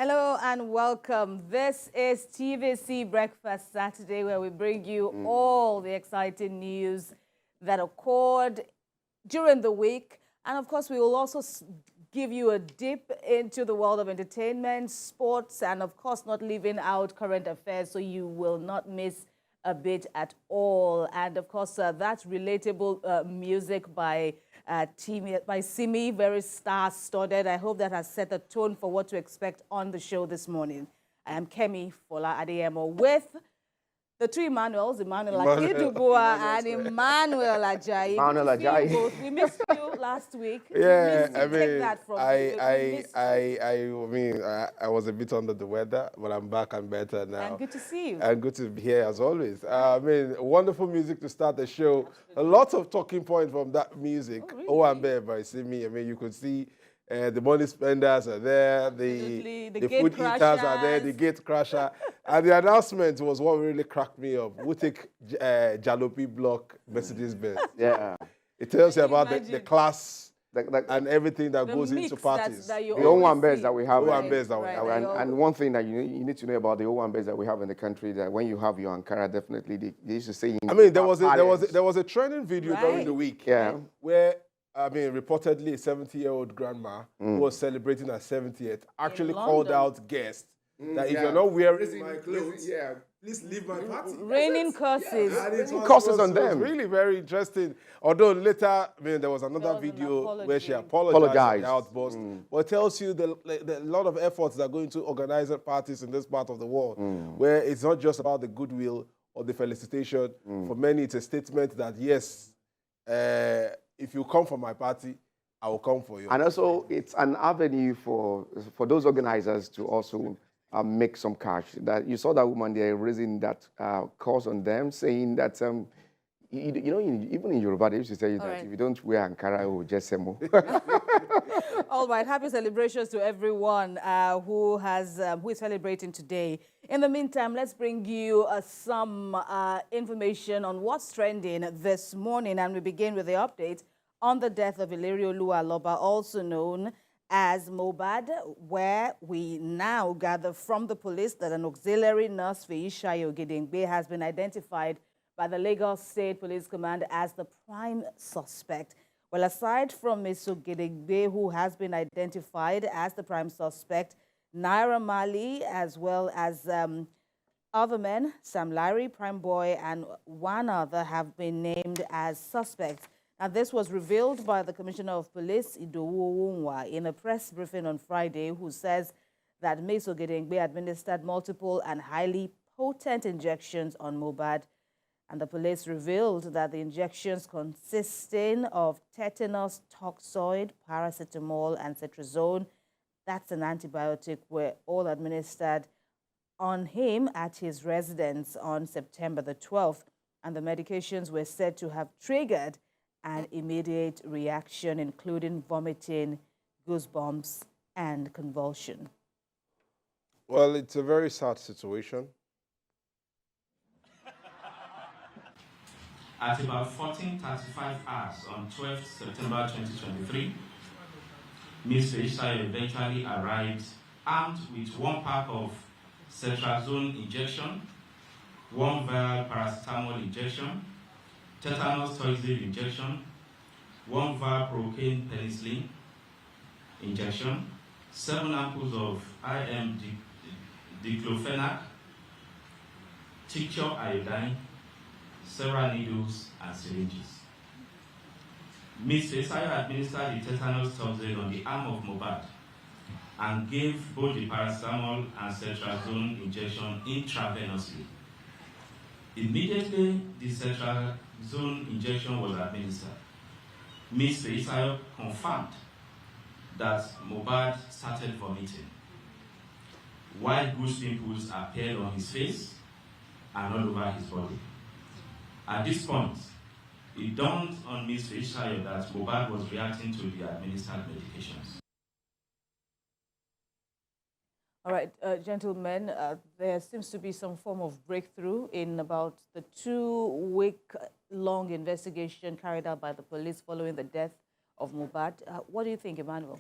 Hello and welcome. This is TVC Breakfast Saturday, where we bring you all the exciting news that occurred during the week. And of course, we will also give you a dip into the world of entertainment, sports, and of course, not leaving out current affairs, so you will not miss a bit at all. And of course, that's relatable music by Simi, very star-studded. I hope that has set a tone for what to expect on the show this morning. I am Kemi Fola Adeyemo with the two Emmanuels, Emmanuel Akidubua and Emmanuel Ajayi. Emmanuel Ajayi. We missed you last week. Yeah, Take that from I was a bit under the weather, but I'm back and better now. And good to see you. And good to be here as always. Wonderful music to start the show. Absolutely. A lot of talking points from that music. Oh, really? Owambe by Simi. You could see the money spenders are there, the food eaters are there, the gate crasher. And the announcement was what really cracked me up. We take Jalopy block Mercedes Benz. Yeah. It tells you about the class and everything that goes into parties. The Owambes that we have. And one thing that you need to know about the Owambes that we have in the country, that when you have your Ankara, definitely they used to say... there was a trending video during the week where reportedly a 70-year-old grandma who was celebrating her 70th actually called out guests that if you're not wearing my clothes, please leave my party. Raining curses. Curses on them. It was really very interesting. Although later, there was another video where she apologized for the outburst. But it tells you the lot of efforts that go into organizing parties in this part of the world, where it's not just about the goodwill or the felicitation. For many, it's a statement that, yes, if you come for my party, I will come for you. And also, it's an avenue for those organizers to also make some cash. That you saw that woman there raising that cause on them, saying that even in Yoruba they used to tell you that if you don't wear Ankara, you will just semo. All right, happy celebrations to everyone who is celebrating today. In the meantime, let's bring you some information on what's trending this morning, and we begin with the update on the death of Ilario Lualoba, also known as Mohbad, where we now gather from the police that an auxiliary nurse, Feishayo Ogedengbe, has been identified by the Lagos State Police Command as the prime suspect. Well, aside from Ms. Ogedengbe, who has been identified as the prime suspect, Naira Marley, as well as other men, Sam Larry, Prime Boy, and one other have been named as suspects. Now, this was revealed by the Commissioner of Police, Idowu Onwa, in a press briefing on Friday, who says that Ms. Ogedengbe administered multiple and highly potent injections on Mohbad. And the police revealed that the injections consisting of tetanus toxoid, paracetamol, and cetrizone, that's an antibiotic, were all administered on him at his residence on September the 12th. And the medications were said to have triggered an immediate reaction, including vomiting, goosebumps, and convulsion. Well, it's a very sad situation. At about 14:35 hours on 12th September 2023, Ms. Feishayo eventually arrived armed with one pack of cetrazone injection, one vial paracetamol injection, tetanus toxoid injection, one vial procaine penicillin injection, 7 ampoules of IM diclofenac, tincture iodine, several needles and syringes. Ms. Feishayo administered the tetanus toxoid on the arm of Mohbad and gave both the paracetamol and cetrazone injection intravenously. Immediately, the cetrazone injection was administered. Ms. Feishayo confirmed that Mohbad started vomiting, while goose pimples appeared on his face and all over his body. At this point, it dawned on Ms. Feishayo that Mohbad was reacting to the administered medications. All right, gentlemen, there seems to be some form of breakthrough in about the 2-week-long investigation carried out by the police following the death of Mohbad. What do you think, Emmanuel?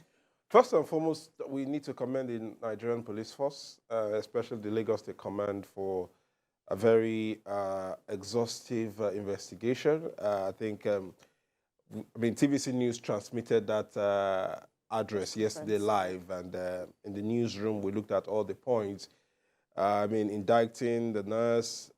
First and foremost, we need to commend the Nigerian police force, especially the Lagos State Command, for a very exhaustive investigation. I think, TVC News transmitted that address yesterday live, and in the newsroom, we looked at all the points. Indicting the nurse,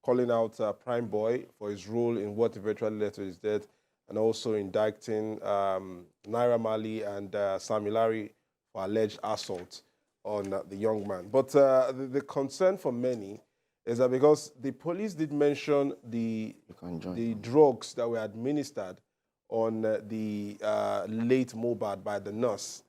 calling out Prime Boy for his role in what eventually led to his death, and also indicting Naira Marley and Sami Larry for alleged assault on the young man. But the concern for many is that because the police did mention the drugs that were administered on the late Mohbad by the nurse.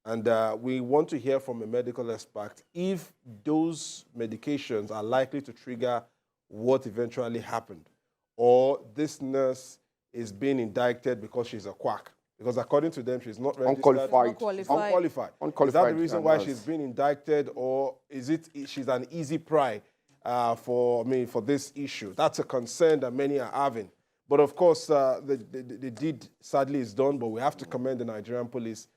And we want to hear from a medical expert if those medications are likely to trigger what eventually happened, or this nurse is being indicted because she's a quack. Because according to them, she's not registered. Unqualified. Is that the reason why she's being indicted, or is it she's an easy prey for this issue? That's a concern that many are having. But of course, the deed sadly is done, but we have to commend the Nigerian police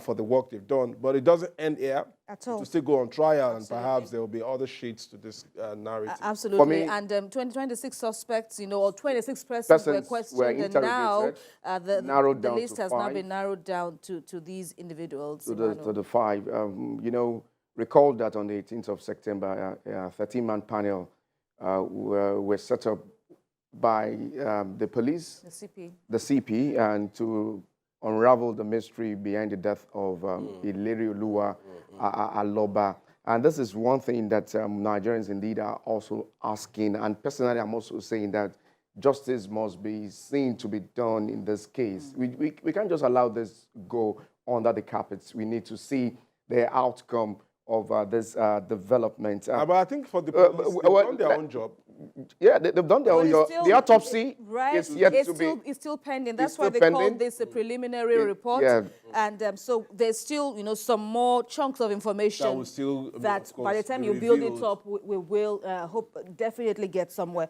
for the work they've done. But it doesn't end here. At all. To still go on trial, and perhaps there will be other shades to this narrative. Absolutely. And 26 suspects, or 26 persons were questioned, and now the list has now been narrowed down to these individuals. To the 5. Recall that on the 18th of September, a 13-man panel were set up by the police, the CP, and to unravel the mystery behind the death of Iliri Oluwa Aloba. And this is one thing that Nigerians indeed are also asking. And personally, I'm also saying that justice must be seen to be done in this case. We can't just allow this go under the carpets. We need to see the outcome of this development. But I think for the police, they've done their own job. Yeah, they've done their own job. The autopsy is yet to be... It's still pending. That's why they call this a preliminary report. Yeah. And so there's still, some more chunks of information that, will still, that by the time you build it up, we will definitely get somewhere.